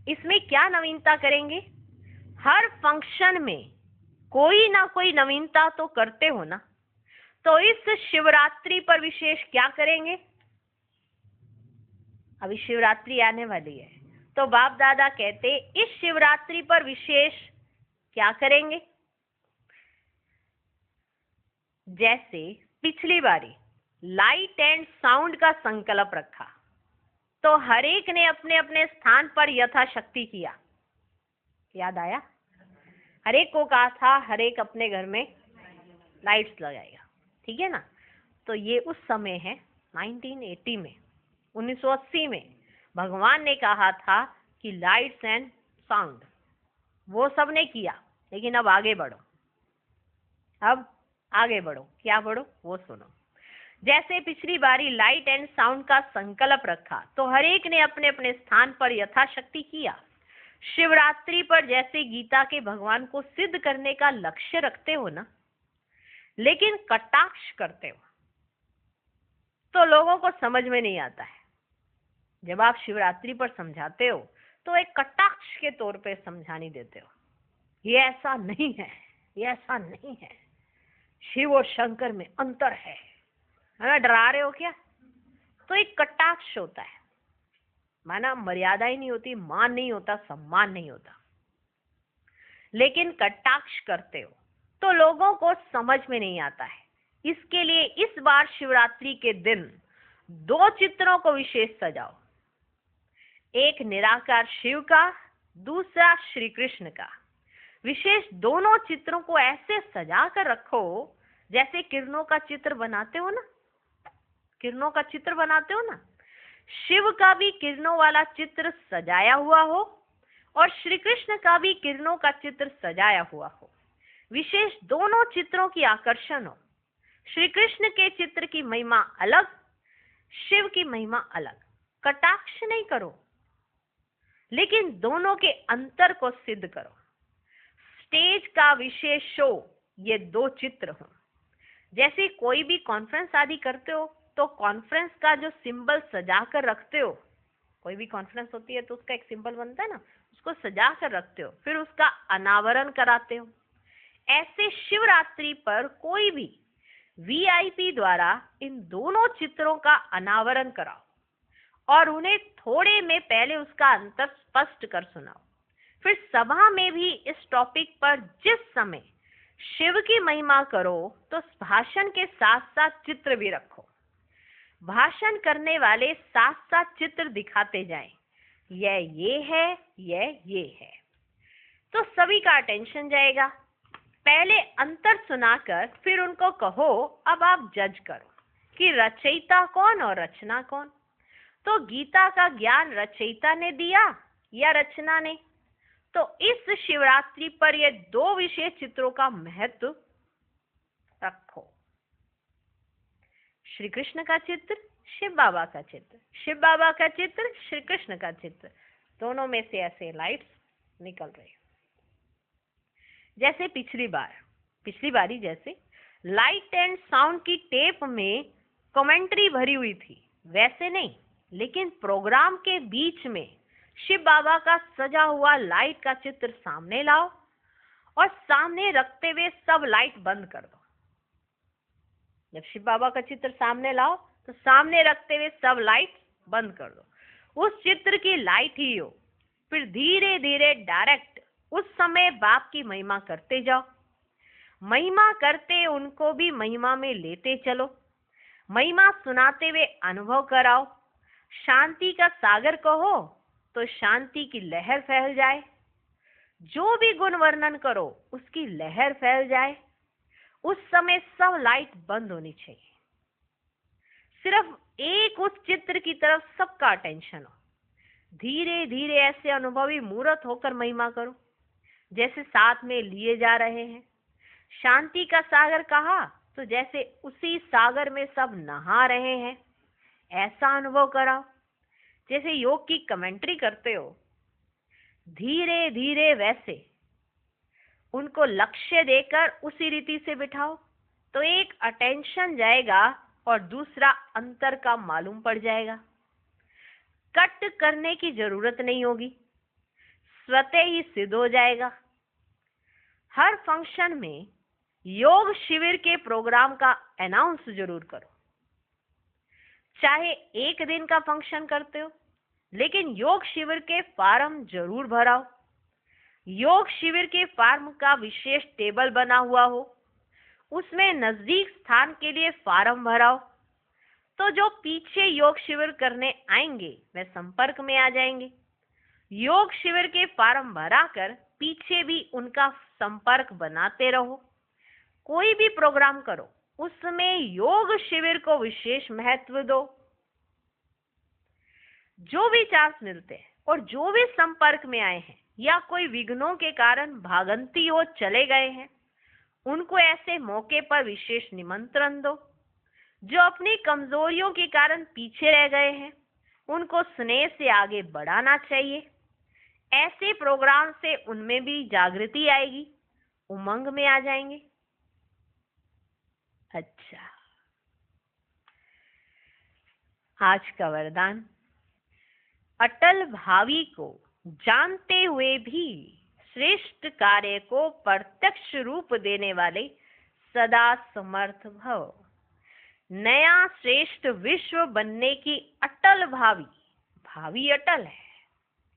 इसमें क्या नवीनता करेंगे? हर फंक्शन में कोई ना कोई नवीनता तो करते हो ना। तो इस शिवरात्रि पर विशेष क्या करेंगे? अभी शिवरात्रि आने वाली है, तो बाप दादा कहते इस शिवरात्रि पर विशेष क्या करेंगे? जैसे पिछली बारी लाइट एंड साउंड का संकल्प रखा, तो हर एक ने अपने अपने स्थान पर यथाशक्ति किया। याद आया? हर एक को कहा था हर एक अपने घर में लाइट्स लगाएगा, ठीक है ना। तो ये उस समय है 1980 में, 1980 में भगवान ने कहा था कि लाइट्स एंड साउंड, वो सब ने किया। लेकिन अब आगे बढ़ो, अब आगे बढ़ो। क्या बढ़ो? वो सुनो। जैसे पिछली बारी लाइट एंड साउंड का संकल्प रखा, तो हर एक ने अपने अपने स्थान पर यथाशक्ति किया। शिवरात्रि पर जैसे गीता के भगवान को सिद्ध करने का लक्ष्य रखते हो ना, लेकिन कटाक्ष करते हो, तो लोगों को समझ में नहीं आता है। जब आप शिवरात्रि पर समझाते हो, तो एक कटाक्ष के तौर पे समझानी देते हो। ये ऐसा नहीं है, ये ऐसा नहीं है, शिव और शंकर में अंतर है ना। डरा रहे हो क्या? तो एक कटाक्ष होता है, माना मर्यादा ही नहीं होती, मान नहीं होता, सम्मान नहीं होता। लेकिन कटाक्ष करते हो तो लोगों को समझ में नहीं आता है। इसके लिए इस बार शिवरात्रि के दिन 2 चित्रों को विशेष सजाओ। एक निराकार शिव का, दूसरा श्री कृष्ण का। विशेष दोनों चित्रों को ऐसे सजा कर रखो जैसे किरणों का चित्र बनाते हो ना, किरणों का चित्र बनाते हो ना। शिव का भी किरणों वाला चित्र सजाया हुआ हो और श्री कृष्ण का भी किरणों का चित्र सजाया हुआ हो। विशेष दोनों चित्रों की आकर्षण हो। श्री कृष्ण के चित्र की महिमा अलग, शिव की महिमा अलग। कटाक्ष नहीं करो, लेकिन दोनों के अंतर को सिद्ध करो। स्टेज का विशेष शो ये दो चित्र हो। जैसे कोई भी कॉन्फ्रेंस आदि करते हो तो कॉन्फ्रेंस का जो सिंबल सजा कर रखते हो, कोई भी कॉन्फ्रेंस होती है तो उसका एक सिंबल बनता है ना, उसको सजा कर रखते हो, फिर उसका अनावरण कराते हो। ऐसे शिवरात्रि पर कोई भी वीआईपी द्वारा इन दोनों चित्रों का अनावरण कराओ और उन्हें थोड़े में पहले उसका अंतर स्पष्ट कर सुनाओ। फिर सभा में भी इस टॉपिक पर जिस समय शिव की महिमा करो तो भाषण के साथ साथ चित्र भी रखो। भाषण करने वाले साथ साथ चित्र दिखाते जाएं, यह ये है, यह ये है, तो सभी का अटेंशन जाएगा। पहले अंतर सुनाकर फिर उनको कहो अब आप जज करो कि रचयिता कौन और रचना कौन। तो गीता का ज्ञान रचयिता ने दिया या रचना ने? तो इस शिवरात्रि पर ये दो विशेष चित्रों का महत्व रखो। श्री कृष्ण का चित्र, शिव बाबा का चित्र, शिव बाबा का चित्र, श्री कृष्ण का चित्र, दोनों में से ऐसे लाइट्स निकल रही। जैसे पिछली बारी जैसे लाइट एंड साउंड की टेप में कमेंट्री भरी हुई थी, वैसे नहीं, लेकिन प्रोग्राम के बीच में शिव बाबा का सजा हुआ लाइट का चित्र सामने लाओ और सामने रखते हुए सब लाइट बंद कर दो। जब शिव बाबा का चित्र सामने लाओ तो सामने रखते हुए सब लाइट बंद कर दो। उस चित्र की लाइट ही हो। फिर धीरे धीरे डायरेक्ट उस समय बाप की महिमा करते जाओ। महिमा करते उनको भी महिमा में लेते चलो। महिमा सुनाते हुए अनुभव कराओ। शांति का सागर कहो तो शांति की लहर फैल जाए। जो भी गुण वर्णन करो उसकी लहर फैल जाए। उस समय सब लाइट बंद होनी चाहिए। सिर्फ एक उस चित्र की तरफ सबका अटेंशन हो। धीरे धीरे ऐसे अनुभवी मूर्त होकर महिमा करो जैसे साथ में लिए जा रहे हैं। शांति का सागर कहा तो जैसे उसी सागर में सब नहा रहे हैं, ऐसा अनुभव कराओ। जैसे योग की कमेंट्री करते हो, धीरे धीरे वैसे उनको लक्ष्य देकर उसी रीति से बिठाओ तो एक अटेंशन जाएगा और दूसरा अंतर का मालूम पड़ जाएगा। कट करने की जरूरत नहीं होगी, स्वतः ही सिद्ध हो जाएगा। हर फंक्शन में योग शिविर के प्रोग्राम का अनाउंस जरूर करो। चाहे एक दिन का फंक्शन करते हो, लेकिन योग शिविर के फॉर्म जरूर भराओ। योग शिविर के फॉर्म का विशेष टेबल बना हुआ हो, उसमें नजदीक स्थान के लिए फॉर्म भराओ। तो जो पीछे योग शिविर करने आएंगे वे संपर्क में आ जाएंगे। योग शिविर के फॉर्म भराकर पीछे भी उनका संपर्क बनाते रहो। कोई भी प्रोग्राम करो उसमें योग शिविर को विशेष महत्व दो। जो भी चांस मिलते हैं और जो भी संपर्क में आए हैं या कोई विघ्नों के कारण भागंती हो चले गए हैं, उनको ऐसे मौके पर विशेष निमंत्रण दो। जो अपनी कमजोरियों के कारण पीछे रह गए हैं उनको स्नेह से आगे बढ़ाना चाहिए। ऐसे प्रोग्राम से उनमें भी जागृति आएगी, उमंग में आ जाएंगे। अच्छा, आज का वरदान, अटल भावी को जानते हुए भी श्रेष्ठ कार्य को प्रत्यक्ष रूप देने वाले सदा समर्थ भव। नया श्रेष्ठ विश्व बनने की अटल भावी अटल है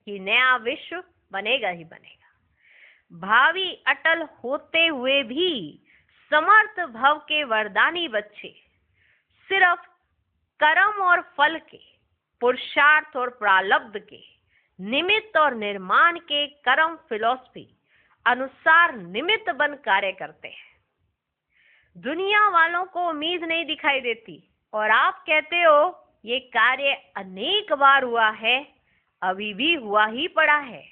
कि नया विश्व बनेगा ही बनेगा। भावी अटल होते हुए भी समर्थ भव के वरदानी बच्चे सिर्फ कर्म और फल के, पुरुषार्थ और प्रारब्ध के, निमित्त और निर्माण के कर्म फिलॉसफी अनुसार निमित्त बन कार्य करते हैं। दुनिया वालों को उम्मीद नहीं दिखाई देती और आप कहते हो ये कार्य अनेक बार हुआ है, अभी भी हुआ ही पड़ा है।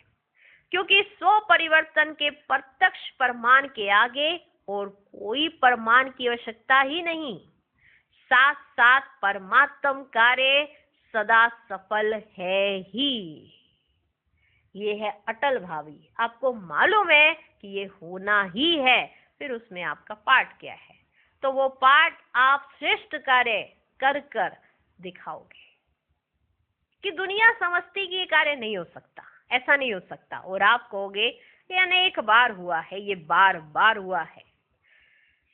क्योंकि स्व परिवर्तन के प्रत्यक्ष प्रमाण के आगे और कोई प्रमाण की आवश्यकता ही नहीं। साथ साथ परमात्म कार्य सदा सफल है ही। ये है अटल भावी। आपको मालूम है कि ये होना ही है, फिर उसमें आपका पार्ट क्या है, तो वो पार्ट आप श्रेष्ठ कार्य कर कर दिखाओगे कि दुनिया समझती कि ये कार्य नहीं हो सकता, ऐसा नहीं हो सकता, और आप कहोगे ये अनेक बार हुआ है, ये बार बार हुआ है।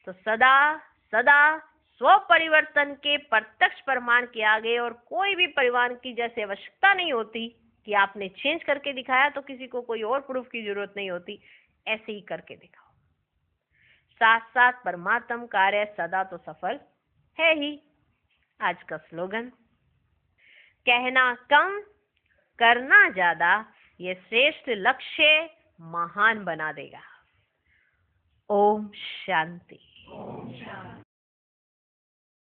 तो सदा सदा स्व परिवर्तन के प्रत्यक्ष प्रमाण के आगे और कोई भी परिमाण की जैसे आवश्यकता नहीं होती कि आपने चेंज करके दिखाया तो किसी को कोई और प्रूफ की जरूरत नहीं होती, ऐसे ही करके दिखाओ। साथ साथ परमात्म कार्य सदा तो सफल है ही। आज का स्लोगन, कहना कम करना ज्यादा, ये श्रेष्ठ लक्ष्य महान बना देगा। ओम शांति।